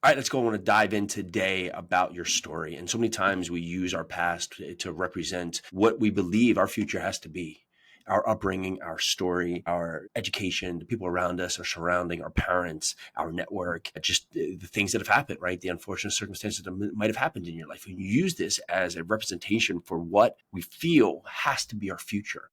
All right, let's go. I want to dive in today about your story. And so many times we use our past to represent what we believe our future has to be. Our upbringing, our story, our education, the people around us, our surrounding, our parents, our network, just the things that have happened, right? The unfortunate circumstances that might have happened in your life. And you use this as a representation for what we feel has to be our future,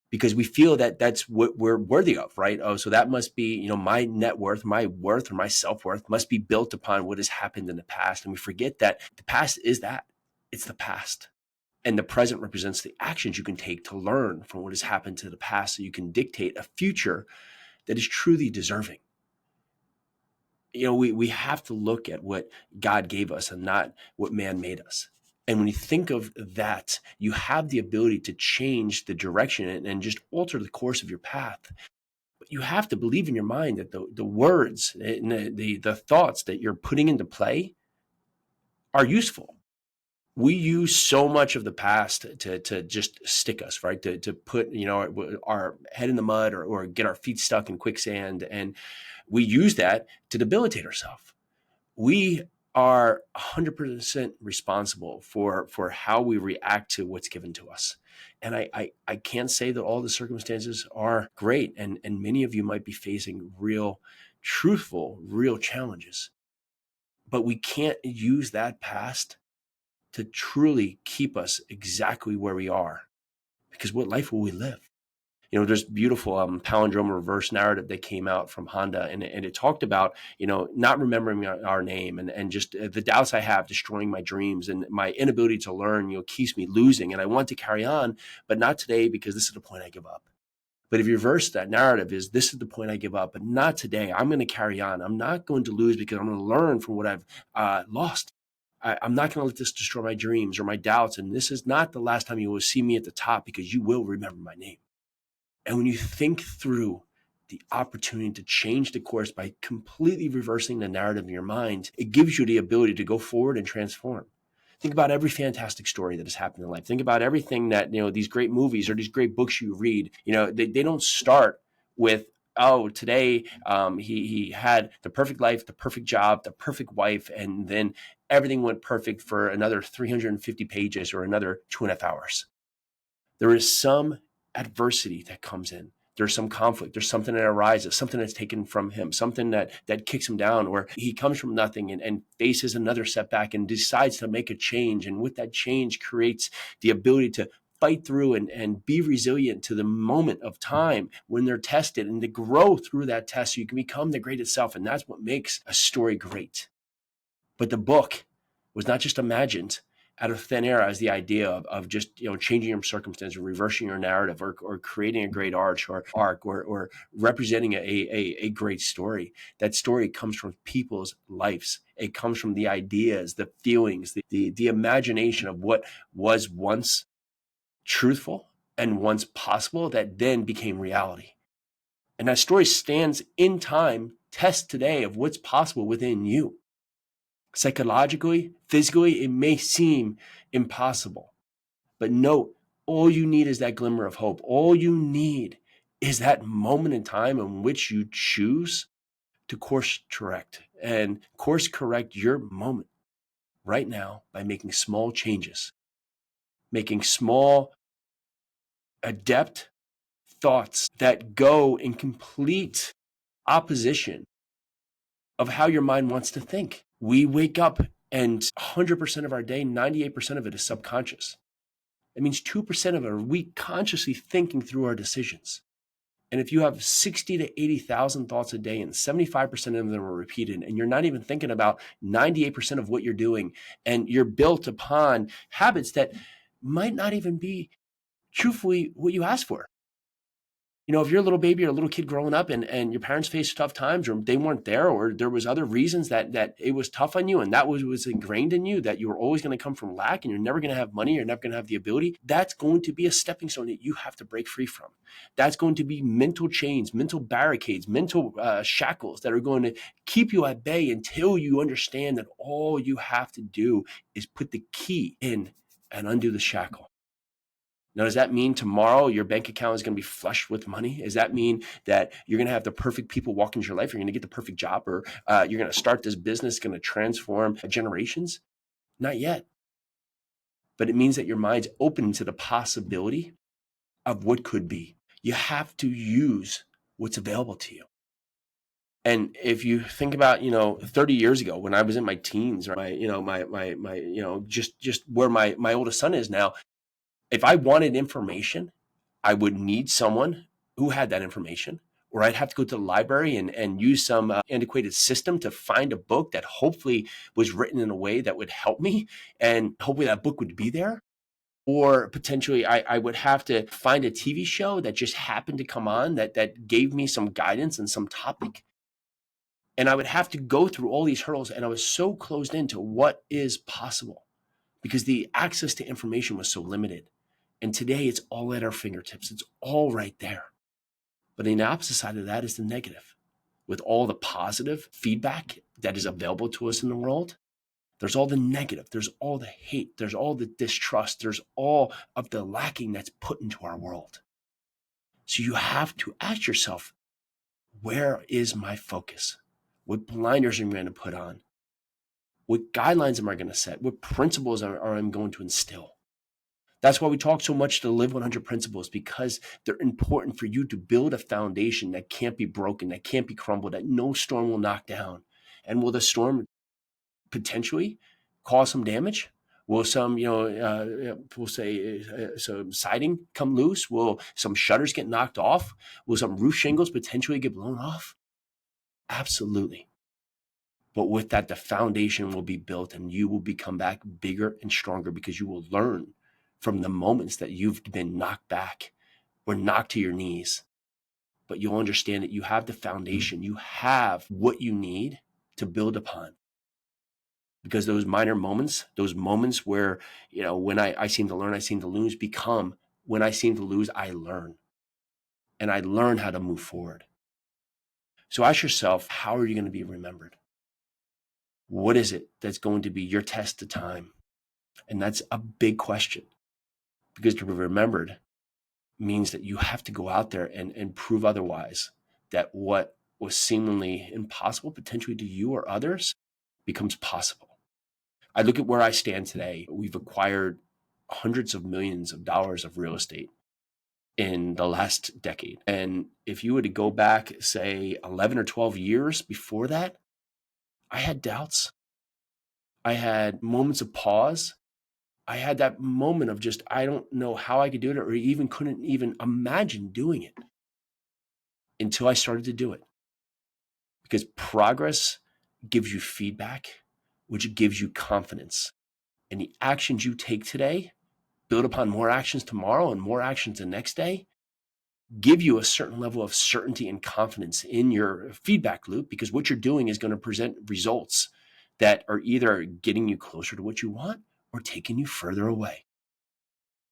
because we feel that that's what we're worthy of, right? Oh, so that must be, my net worth, my worth, or my self-worth must be built upon what has happened in the past. And we forget that the past is that. It's the past. And the present represents the actions you can take to learn from what has happened to the past so you can dictate a future that is truly deserving. We have to look at what God gave us and not what man made us. And when you think of that, you have the ability to change the direction and just alter the course of your path. But you have to believe in your mind that the words and the thoughts that you're putting into play are useful. We use so much of the past to just stick us, right? To put, our head in the mud, or get our feet stuck in quicksand. And we use that to debilitate ourselves. We are 100% responsible for how we react to what's given to us. And I can't say that all the circumstances are great. And many of you might be facing real, truthful, real challenges. But we can't use that past to truly keep us exactly where we are. Because what life will we live? There's beautiful palindrome reverse narrative that came out from Honda, and it talked about, not remembering our name, and just the doubts I have destroying my dreams, and my inability to learn, keeps me losing. And I want to carry on, but not today, because this is the point I give up. But if you reverse that narrative, is this is the point I give up, but not today. I'm going to carry on. I'm not going to lose, because I'm going to learn from what I've lost. I'm not going to let this destroy my dreams or my doubts. And this is not the last time you will see me at the top, because you will remember my name. And when you think through the opportunity to change the course by completely reversing the narrative in your mind, it gives you the ability to go forward and transform. Think about every fantastic story that has happened in life. Think about everything that, these great movies or these great books you read, they don't start with, oh, today he had the perfect life, the perfect job, the perfect wife, and then everything went perfect for another 350 pages or another 2.5 hours. There is some adversity that comes in. There's some conflict. There's something that arises, something that's taken from him, something that kicks him down, or he comes from nothing and faces another setback and decides to make a change. And with that change creates the ability to fight through and be resilient to the moment of time when they're tested, and to grow through that test so you can become the greatest self. And that's what makes a story great. But the book was not just imagined out of thin air as the idea of just changing your circumstances, reversing your narrative, or creating a great arc, or representing a great story. That story comes from people's lives. It comes from the ideas, the feelings, the imagination of what was once truthful and once possible that then became reality. And that story stands in time, tests today of what's possible within you. Psychologically, physically, it may seem impossible. But note, all you need is that glimmer of hope. All you need is that moment in time in which you choose to course correct, and course correct your moment right now by making small changes, making small, adept thoughts that go in complete opposition of how your mind wants to think. We wake up and 100% of our day, 98% of it is subconscious. That means 2% of it are we consciously thinking through our decisions. And if you have 60 to 80,000 thoughts a day and 75% of them are repeated, and you're not even thinking about 98% of what you're doing, and you're built upon habits that might not even be truthfully what you asked for. If you're a little baby or a little kid growing up, and your parents faced tough times, or they weren't there, or there was other reasons that it was tough on you, and that was ingrained in you, that you were always going to come from lack and you're never going to have money, you're never going to have the ability, that's going to be a stepping stone that you have to break free from. That's going to be mental chains, mental barricades, mental shackles that are going to keep you at bay until you understand that all you have to do is put the key in and undo the shackle. Now, does that mean tomorrow your bank account is going to be flushed with money? Does that mean that you're going to have the perfect people walk into your life? You're going to get the perfect job, or you're going to start this business going to transform generations? Not yet. But it means that your mind's open to the possibility of what could be. You have to use what's available to you. And if you think about, 30 years ago when I was in my teens, or just where my oldest son is now, if I wanted information, I would need someone who had that information, or I'd have to go to the library and use some antiquated system to find a book that hopefully was written in a way that would help me. And hopefully that book would be there. Or potentially I would have to find a TV show that just happened to come on that gave me some guidance and some topic. And I would have to go through all these hurdles. And I was so closed into what is possible because the access to information was so limited. And today it's all at our fingertips. It's all right there. But the opposite side of that is the negative. With all the positive feedback that is available to us in the world, there's all the negative, there's all the hate, there's all the distrust, there's all of the lacking that's put into our world. So you have to ask yourself, where is my focus? What blinders am I going to put on? What guidelines am I going to set? What principles are I going to instill? That's why we talk so much to Live 100 principles, because they're important for you to build a foundation that can't be broken, that can't be crumbled, that no storm will knock down. And will the storm potentially cause some damage? Will some, we'll say some siding come loose? Will some shutters get knocked off? Will some roof shingles potentially get blown off? Absolutely. But with that, the foundation will be built and you will become back bigger and stronger because you will learn from the moments that you've been knocked back or knocked to your knees. But you'll understand that you have the foundation. You have what you need to build upon. Because those minor moments, those moments where, when I seem to learn, I seem to lose, become when I seem to lose, I learn. And I learn how to move forward. So ask yourself, how are you going to be remembered? What is it that's going to be your test of time? And that's a big question, because to be remembered means that you have to go out there and prove otherwise, that what was seemingly impossible potentially to you or others becomes possible. I look at where I stand today. We've acquired hundreds of millions of dollars of real estate in the last decade. And if you were to go back, say 11 or 12 years before that, I had doubts. I had moments of pause. I had that moment of just, I don't know how I could do it, or even couldn't even imagine doing it until I started to do it. Because progress gives you feedback, which gives you confidence. And the actions you take today build upon more actions tomorrow and more actions the next day, give you a certain level of certainty and confidence in your feedback loop, because what you're doing is going to present results that are either getting you closer to what you want or taking you further away.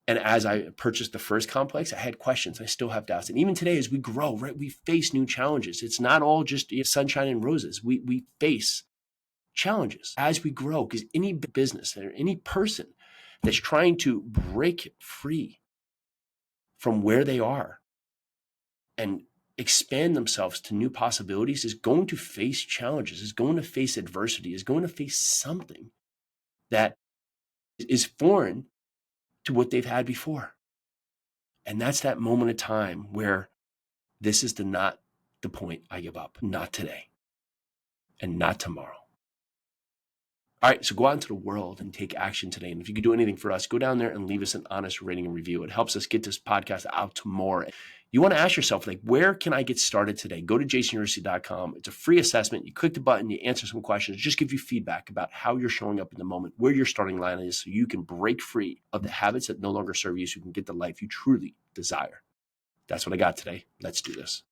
And as I purchased the first complex, I had questions. I still have doubts. And even today, as we grow, right, we face new challenges. It's not all just sunshine and roses. We face challenges as we grow, because any business or any person that's trying to break free from where they are and expand themselves to new possibilities is going to face challenges, is going to face adversity, is going to face something that is foreign to what they've had before. And that's that moment of time where this is not the point I give up. Not today and not tomorrow. All right, so go out into the world and take action today. And if you could do anything for us, go down there and leave us an honest rating and review. It helps us get this podcast out to more. You want to ask yourself, where can I get started today? Go to jasonyarusi.com. It's a free assessment. You click the button, you answer some questions, just give you feedback about how you're showing up in the moment, where your starting line is, so you can break free of the habits that no longer serve you, so you can get the life you truly desire. That's what I got today. Let's do this.